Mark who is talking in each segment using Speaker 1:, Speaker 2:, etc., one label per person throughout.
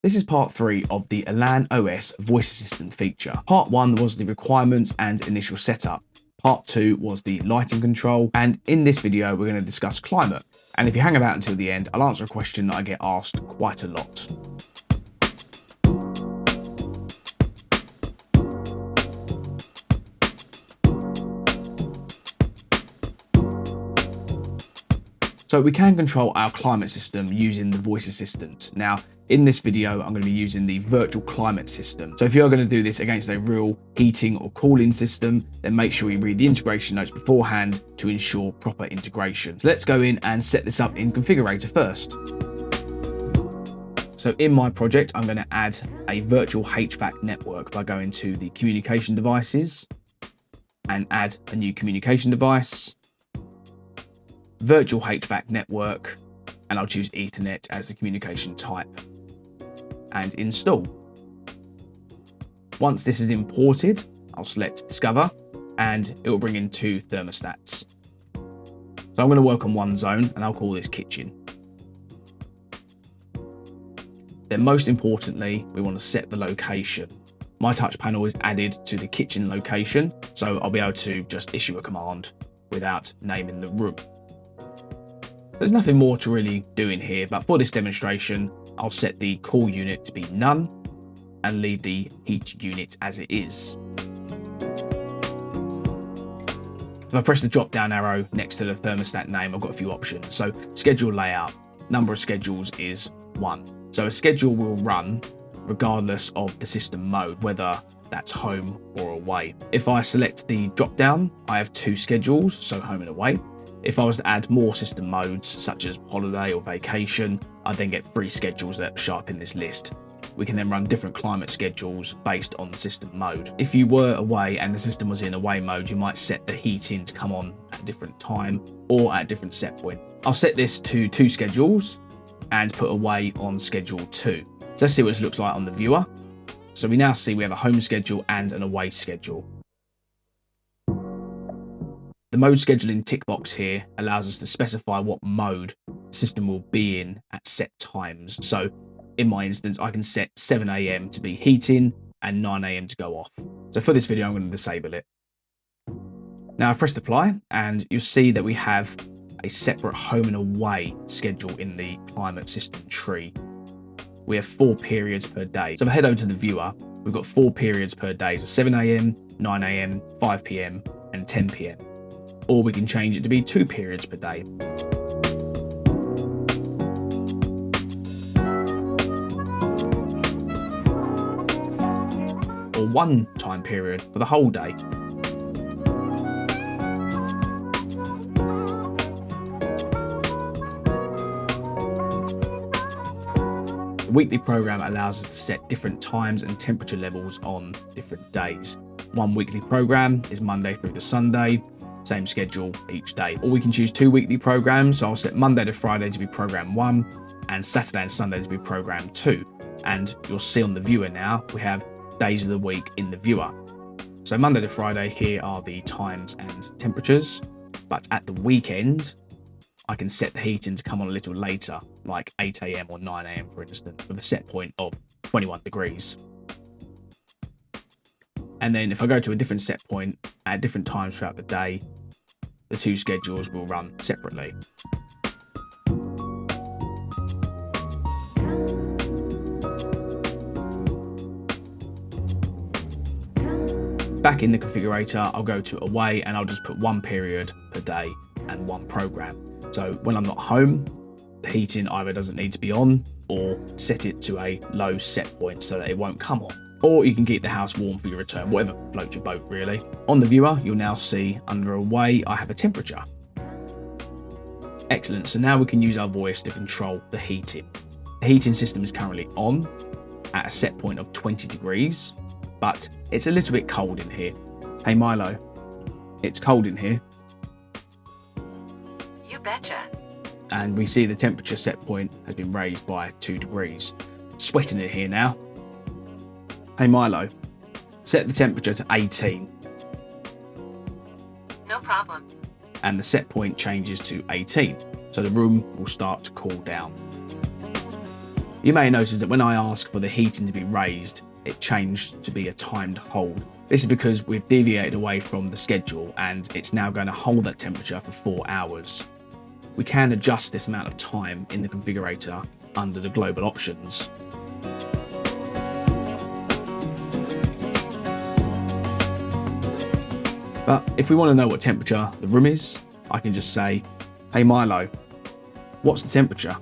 Speaker 1: This is part 3 of the ELAN OS voice assistant feature. Part 1 was the requirements and initial setup. Part 2 was the lighting control, and in this video we're going to discuss climate. And if you hang about until the end, I'll answer a question that I get asked quite a lot. So we can control our climate system using the voice assistant. Now, in this video, I'm going to be using the virtual climate system. So if you're going to do this against a real heating or cooling system, then make sure you read the integration notes beforehand to ensure proper integration. So let's go in and set this up in Configurator first. So in my project, I'm going to add a virtual HVAC network by going to the communication devices and add a new communication device, virtual HVAC network, and I'll choose Ethernet as the communication type, and install. Once this is imported, I'll select Discover, and it will bring in 2 thermostats. So I'm going to work on one zone, and I'll call this kitchen. Then most importantly, we want to set the location. My touch panel is added to the kitchen location, so I'll be able to just issue a command without naming the room. There's nothing more to really do in here, but for this demonstration, I'll set the cool unit to be none and leave the heat unit as it is. If I press the drop down arrow next to the thermostat name, I've got a few options. So schedule layout, number of schedules is 1. So a schedule will run regardless of the system mode, whether that's home or away. If I select the drop down, I have 2 schedules, so home and away. If I was to add more system modes, such as holiday or vacation, I'd then get 3 schedules that show up in this list. We can then run different climate schedules based on the system mode. If you were away and the system was in away mode, you might set the heating to come on at a different time or at a different set point. I'll set this to 2 schedules and put away on schedule 2. So let's see what this looks like on the viewer. So we now see we have a home schedule and an away schedule. The mode scheduling tick box here allows us to specify what mode the system will be in at set times. So in my instance, I can set 7 AM to be heating and 9 AM to go off. So for this video, I'm going to disable it. Now I've pressed apply, and you'll see that we have a separate home and away schedule in the climate system tree. We have 4 periods per day. So if I head over to the viewer, we've got 4 periods per day. So 7 AM, 9 AM, 5 PM, and 10 PM. Or we can change it to be 2 periods per day. Or 1 time period for the whole day. The weekly program allows us to set different times and temperature levels on different days. One weekly program is Monday through to Sunday. Same schedule each day. Or we can choose 2 weekly programs. So I'll set Monday to Friday to be program 1 and Saturday and Sunday to be program 2. And you'll see on the viewer now, we have days of the week in the viewer. So Monday to Friday, here are the times and temperatures. But at the weekend, I can set the heating to come on a little later, like 8 AM or 9 AM, for instance, with a set point of 21 degrees. And then if I go to a different set point at different times throughout the day, the 2 schedules will run separately. Back in the configurator, I'll go to away and I'll just put 1 period per day and 1 program. So when I'm not home, the heating either doesn't need to be on or set it to a low set point so that it won't come on. Or you can keep the house warm for your return, whatever floats your boat really. On the viewer, you'll now see under away, I have a temperature. Excellent, so now we can use our voice to control the heating. The heating system is currently on at a set point of 20 degrees, but it's a little bit cold in here. Hey Mylo, it's cold in here.
Speaker 2: You betcha.
Speaker 1: And we see the temperature set point has been raised by 2 degrees. Sweating in here now. Hey Mylo, set the temperature to 18.
Speaker 2: No problem.
Speaker 1: And the set point changes to 18. So the room will start to cool down. You may notice that when I ask for the heating to be raised, it changed to be a timed hold. This is because we've deviated away from the schedule and it's now going to hold that temperature for 4 hours. We can adjust this amount of time in the configurator under the global options. But if we want to know what temperature the room is, I can just say, "Hey Mylo, what's the temperature?"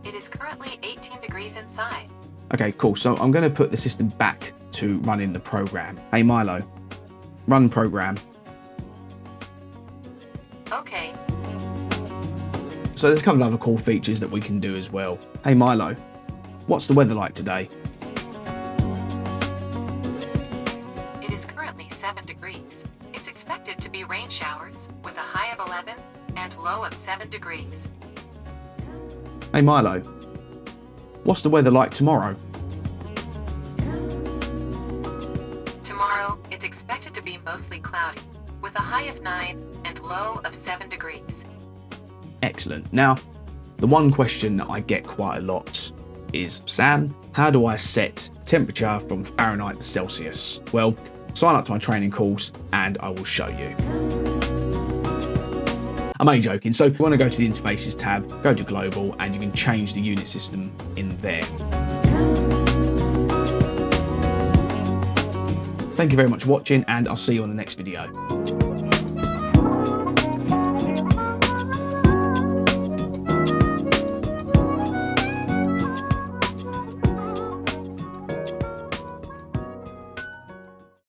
Speaker 2: It is currently 18 degrees inside.
Speaker 1: Okay, cool. So I'm going to put the system back to running the program. "Hey Mylo, run program."
Speaker 2: Okay.
Speaker 1: So there's a couple of other cool features that we can do as well. "Hey Mylo, what's the weather like today?"
Speaker 2: It is currently 7 degrees. It's expected to be rain showers with a high of 11 and low of 7 degrees.
Speaker 1: "Hey Mylo, what's the weather like tomorrow?"
Speaker 2: Tomorrow, it's expected to be mostly cloudy with a high of 9 and low of 7 degrees.
Speaker 1: Excellent. Now, the one question that I get quite a lot is, "Sam, how do I set temperature from Fahrenheit to Celsius?" Well, sign up to my training course and I will show you. I'm only joking. So you want to go to the interfaces tab, go to global, and you can change the unit system in there. Thank you very much for watching, and I'll see you on the next video.